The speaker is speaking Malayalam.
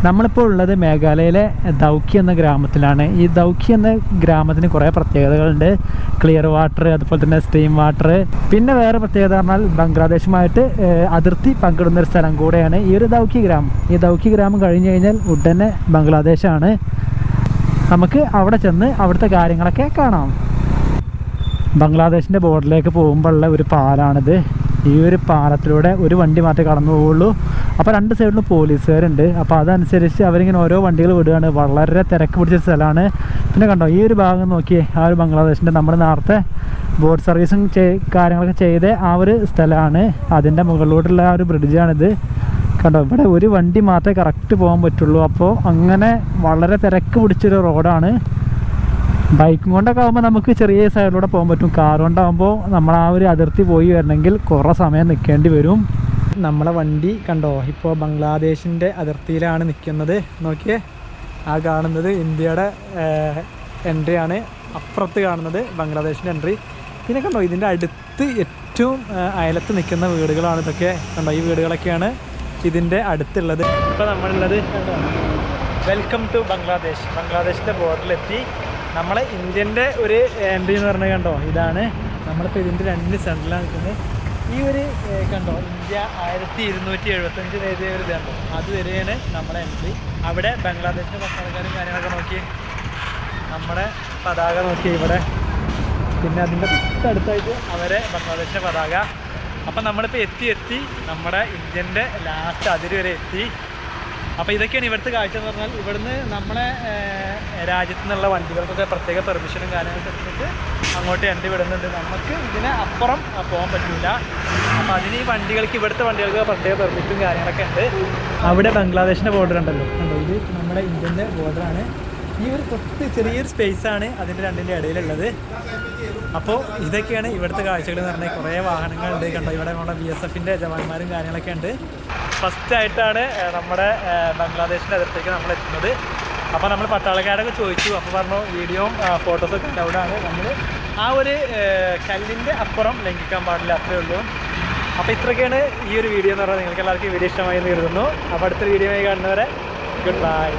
നമ്മളിപ്പോൾ ഉള്ളത് മേഘാലയയിലെ ദൗക്കി എന്ന ഗ്രാമത്തിലാണ്. ഈ ദൗക്കി എന്ന ഗ്രാമത്തിന് കുറേ പ്രത്യേകതകളുണ്ട്. ക്ലിയർ വാട്ടർ, അതുപോലെ തന്നെ സ്ട്രീം വാട്ടർ. പിന്നെ വേറെ പ്രത്യേകത പറഞ്ഞാൽ ബംഗ്ലാദേശുമായിട്ട് അതിർത്തി പങ്കിടുന്ന ഒരു സ്ഥലം കൂടെയാണ് ഈ ഒരു ദൗക്കി ഗ്രാമം. ഈ ദൗക്കി ഗ്രാമം കഴിഞ്ഞ് കഴിഞ്ഞാൽ ഉടനെ ബംഗ്ലാദേശാണ്. നമുക്ക് അവിടെ ചെന്ന് അവിടുത്തെ കാര്യങ്ങളൊക്കെ കാണാം. ബംഗ്ലാദേശിൻ്റെ ബോർഡറിലേക്ക് പോകുമ്പോഴുള്ള ഒരു പാലാണിത്. ഈ ഒരു പാലത്തിലൂടെ ഒരു വണ്ടി മാത്രമേ കടന്നു പോവുള്ളൂ. അപ്പോൾ രണ്ട് സൈഡിലും പോലീസുകാരുണ്ട്. അപ്പോൾ അതനുസരിച്ച് അവരിങ്ങനെ ഓരോ വണ്ടികൾ വിടുകയാണ്. വളരെ തിരക്ക് പിടിച്ച സ്ഥലമാണ്. പിന്നെ കണ്ടോ ഈ ഒരു ഭാഗം നോക്കിയേ, ആ ഒരു ബംഗ്ലാദേശിൻ്റെ നമ്മുടെ നേരത്തെ ബോട്ട് സർവീസും കാര്യങ്ങളൊക്കെ ചെയ്ത ആ ഒരു സ്ഥലമാണ്. അതിൻ്റെ മുകളിലോട്ടുള്ള ആ ഒരു ബ്രിഡ്ജാണിത്. കണ്ടോ ഇവിടെ ഒരു വണ്ടി മാത്രമേ കറക്റ്റ് പോകാൻ പറ്റുള്ളൂ. അപ്പോൾ അങ്ങനെ വളരെ തിരക്ക് പിടിച്ചൊരു റോഡാണ്. ബൈക്കും കൊണ്ടൊക്കെ ആകുമ്പോൾ നമുക്ക് ചെറിയ സൈഡിലൂടെ പോകാൻ പറ്റും. കാർ കൊണ്ടാകുമ്പോൾ നമ്മൾ ആ ഒരു അതിർത്തി പോയി വരണമെങ്കിൽ കുറേ സമയം നിൽക്കേണ്ടി വരും. നമ്മളെ വണ്ടി കണ്ടോ ഇപ്പോൾ ബംഗ്ലാദേശിൻ്റെ അതിർത്തിയിലാണ് നിൽക്കുന്നത്. നോക്കിയേ, ആ കാണുന്നത് ഇന്ത്യയുടെ എൻട്രിയാണ്, അപ്പുറത്ത് കാണുന്നത് ബംഗ്ലാദേശിൻ്റെ എൻട്രി. പിന്നെ കണ്ടോ ഇതിൻ്റെ അടുത്ത് ഏറ്റവും അയലത്ത് നിൽക്കുന്ന വീടുകളാണ് ഇതൊക്കെ. കണ്ടോ ഈ വീടുകളൊക്കെയാണ് ഇതിൻ്റെ അടുത്തുള്ളത്. ഇപ്പോൾ നമ്മളുള്ളത് കണ്ടോ, വെൽക്കം ടു ബംഗ്ലാദേശ്. ബംഗ്ലാദേശിൻ്റെ ബോർഡറിലെത്തി. നമ്മളെ ഇന്ത്യൻ്റെ ഒരു എൻട്രി എന്ന് പറഞ്ഞാൽ കണ്ടോ ഇതാണ്. നമ്മളിപ്പോൾ ഇതിൻ്റെ രണ്ട് സെൻറ്ററിലാണ് നിൽക്കുന്നത്. ഈ ഒരു കണ്ടോ ഇന്ത്യ 1275 എഴുതിയ ഒരു ഇതുണ്ടോ, അതുവരെയാണ് നമ്മുടെ എൻട്രി. അവിടെ ബംഗ്ലാദേശിൻ്റെ പട്ടാളക്കാരും കാര്യങ്ങളൊക്കെ നോക്കി, നമ്മുടെ പതാക നോക്കി ഇവിടെ. പിന്നെ അതിൻ്റെ തൊട്ടടുത്തായിട്ട് അവരെ ബംഗ്ലാദേശിൻ്റെ പതാക. അപ്പം നമ്മളിപ്പോൾ എത്തി നമ്മുടെ ഇന്ത്യൻ്റെ ലാസ്റ്റ് അതിര് വരെ എത്തി. അപ്പോൾ ഇതൊക്കെയാണ് ഇവിടുത്തെ കാഴ്ച എന്ന് പറഞ്ഞാൽ. ഇവിടുന്ന് നമ്മുടെ രാജ്യത്തു നിന്നുള്ള വണ്ടികൾക്കൊക്കെ പ്രത്യേക പെർമിഷനും കാര്യങ്ങളൊക്കെ എടുത്തിട്ട് അങ്ങോട്ട് എൻട്രി വിടുന്നുണ്ട്. നമുക്ക് ഇതിന് അപ്പുറം പോകാൻ പറ്റില്ല. അപ്പോൾ അതിന് ഈ വണ്ടികൾക്ക്, ഇവിടുത്തെ വണ്ടികൾക്ക് പ്രത്യേക പെർമിറ്റും കാര്യങ്ങളൊക്കെ ഉണ്ട്. അവിടെ ബംഗ്ലാദേശിൻ്റെ ബോർഡർ ഉണ്ടല്ലോ, കണ്ടോ ഇത് നമ്മുടെ ഇന്ത്യൻ്റെ ബോർഡറാണ്. ഈ ഒരു ചെറിയൊരു സ്പേസാണ് അതിൻ്റെ രണ്ടിൻ്റെ ഇടയിലുള്ളത്. അപ്പോൾ ഇതൊക്കെയാണ് ഇവിടുത്തെ കാഴ്ചകൾ എന്ന് പറഞ്ഞാൽ. കുറേ വാഹനങ്ങളുണ്ട് കണ്ടോ. ഇവിടെ നമ്മുടെ BSFൻ്റെ ജവാന്മാരും കാര്യങ്ങളൊക്കെ ഉണ്ട്. ഫസ്റ്റായിട്ടാണ് നമ്മുടെ ബംഗ്ലാദേശിൻ്റെ അതിർത്തിക്ക് നമ്മൾ എത്തുന്നത്. അപ്പോൾ നമ്മൾ പട്ടാളക്കാരൊക്കെ ചോദിച്ചു. അപ്പോൾ പറഞ്ഞു വീഡിയോയും ഫോട്ടോസൊക്കെ അലൗഡാണ്. നമ്മൾ ആ ഒരു കല്ലിൻ്റെ അപ്പുറം ലംഘിക്കാൻ പാടില്ല, അത്രയേ ഉള്ളൂ. അപ്പോൾ ഇത്രയൊക്കെയാണ് ഈ ഒരു വീഡിയോ എന്ന് പറഞ്ഞാൽ. നിങ്ങൾക്ക് എല്ലാവർക്കും വീഡിയോ ഇഷ്ടമായി എന്ന് കരുതുന്നു. അപ്പോൾ അടുത്തൊരു വീഡിയോ ആയി കാണുന്നവരെ ഗുഡ് ബൈ.